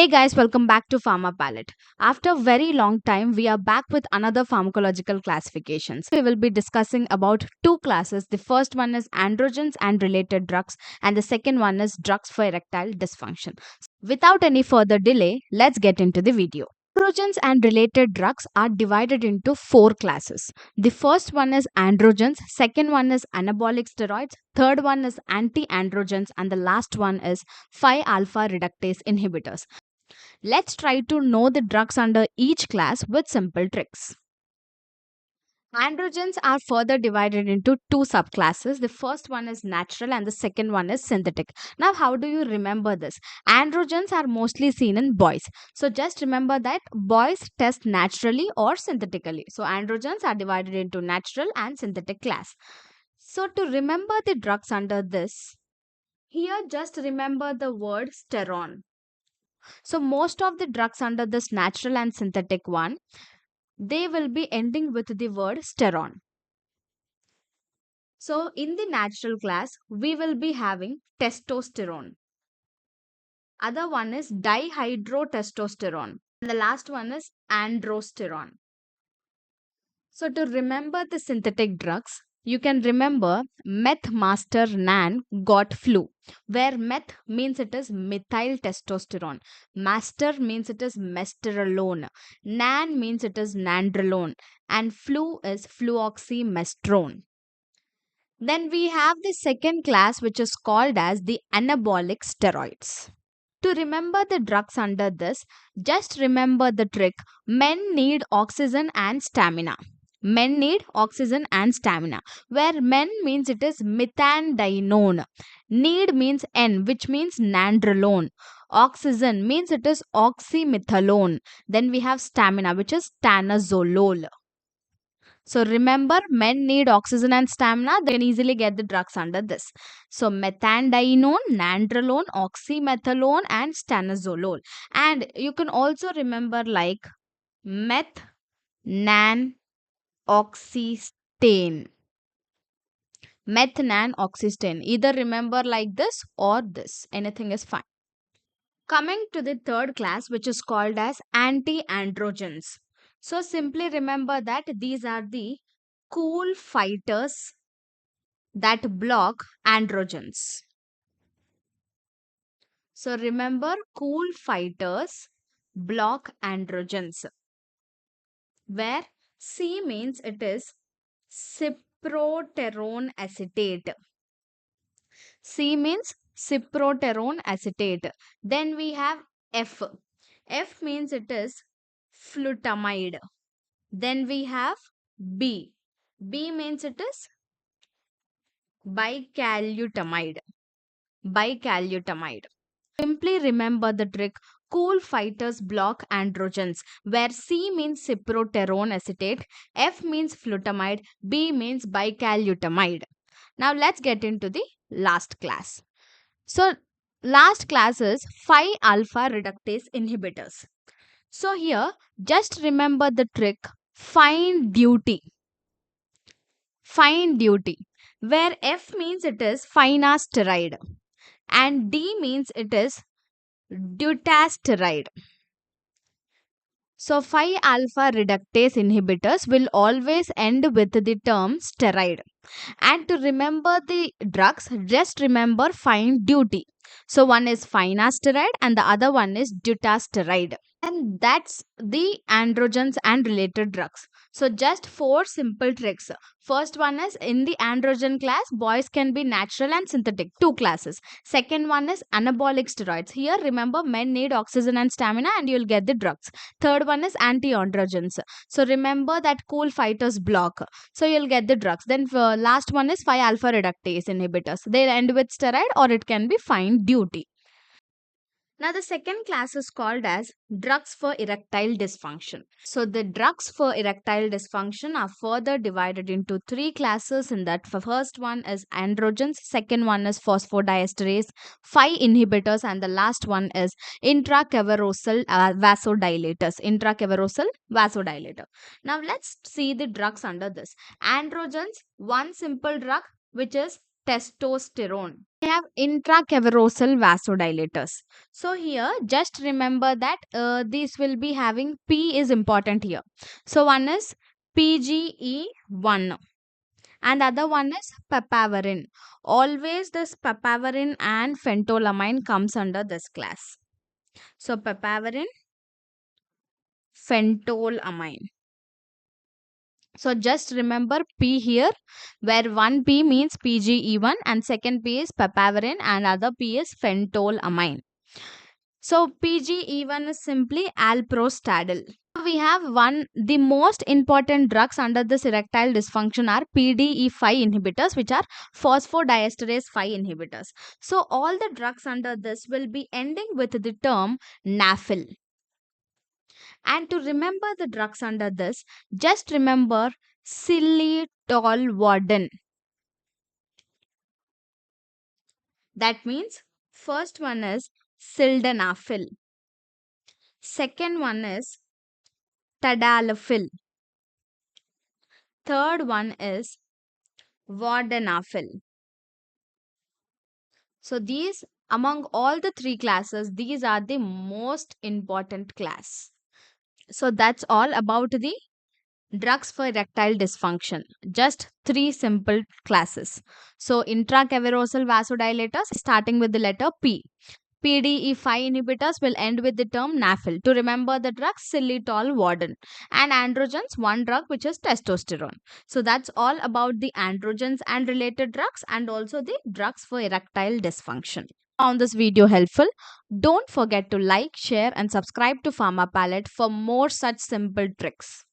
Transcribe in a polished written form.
Hey guys, welcome back to Pharma Palette. After a very long time, we are back with another pharmacological classifications. We will be discussing about two classes. The first one is androgens and related drugs, and the second one is drugs for erectile dysfunction. Without any further delay, let's get into the video. Androgens and related drugs are divided into four classes. The first one is androgens, second one is anabolic steroids, third one is anti-androgens, and the last one is 5-alpha reductase inhibitors. Let's try to know the drugs under each class with simple tricks. Androgens are further divided into two subclasses. The first one is natural and the second one is synthetic. Now, how do you remember this? Androgens are mostly seen in boys. So, just remember that boys test naturally or synthetically. So, androgens are divided into natural and synthetic class. So, to remember the drugs under this, here just remember the word sterone. So most of the drugs under this natural and synthetic one, they will be ending with the word sterone. So in the natural class, we will be having testosterone. Other one is dihydrotestosterone. And the last one is androsterone. So to remember the synthetic drugs, you can remember meth master nan got flu, where meth means it is methyl testosterone, master means it is mesterolone, nan means it is nandrolone, and flu is fluoxymestrone. Then we have the second class, which is called as the anabolic steroids. To remember the drugs under this, just remember the trick: men need oxygen and stamina. Men need oxygen and stamina. Where men means it is methandinone. Need means N, which means nandrolone. Oxygen means it is oxymetholone. Then we have stamina, which is tanazolol. So remember, men need oxygen and stamina. They can easily get the drugs under this. So methandinone, nandrolone, oxymetholone, and stanozolol. And you can also remember like meth, nan, oxystane. Meth, nan, oxystane. Either remember like this or this. Anything is fine. Coming to the third class, which is called as anti-androgens. So simply remember that these are the cool fighters that block androgens. So remember, cool fighters block androgens, where C means it is cyproterone acetate. C means cyproterone acetate. Then we have F. F means it is flutamide. Then we have B. B means it is bicalutamide. Bicalutamide. Simply remember the trick: cool fighters block androgens, where C means cyproterone acetate, F means flutamide, B means bicalutamide. Now let's get into the last class. So last class is 5-alpha reductase inhibitors. So here just remember the trick: find duty. Find duty, where F means it is finasteride and D means it is dutasteride. So 5-alpha reductase inhibitors will always end with the term steroid. And to remember the drugs, just remember find duty. So one is finasteride and the other one is dutasteride. And that's the androgens and related drugs. So just four simple tricks. First one is, in the androgen class, boys can be natural and synthetic, two classes. Second one is anabolic steroids. Here remember, men need oxygen and stamina and you'll get the drugs. Third one is anti-androgens. So remember that cool fighters block. So you'll get the drugs. Then last one is 5-alpha reductase inhibitors. They end with steroid or it can be find duty. Now, the second class is called as drugs for erectile dysfunction. So, the drugs for erectile dysfunction are further divided into three classes. In that, first one is androgens, second one is phosphodiesterase 5 inhibitors, and the last one is intracaverosal vasodilators. Intracaverosal vasodilator. Now, let's see the drugs under this. Androgens, one simple drug which is testosterone. We have intracaverosal vasodilators. So here just remember that these will be having P is important here. So one is PGE1 and other one is papaverine. Always this papaverine and phentolamine comes under this class. So papaverine, phentolamine. So just remember P here, where one P means PGE1 and second P is papaverine and other P is phentolamine. So PGE1 is simply alprostadil. We have the most important drugs under this erectile dysfunction are PDE5 inhibitors, which are phosphodiesterase 5 inhibitors. So all the drugs under this will be ending with the term NAFIL. And to remember the drugs under this, just remember xylitolvardin. That means first one is sildenafil. Second one is Tadalafil. Third one is vardenafil. So these, among all the three classes, these are the most important class. So that's all about the drugs for erectile dysfunction. Just three simple classes. So intracaverosal vasodilators starting with the letter P. PDE5 inhibitors will end with the term NAFIL. To remember the drugs, xylitolvardin. And androgens, one drug which is testosterone. So that's all about the androgens and related drugs and also the drugs for erectile dysfunction. Found this video helpful? Don't forget to like, share and subscribe to Pharma Palette for more such simple tricks.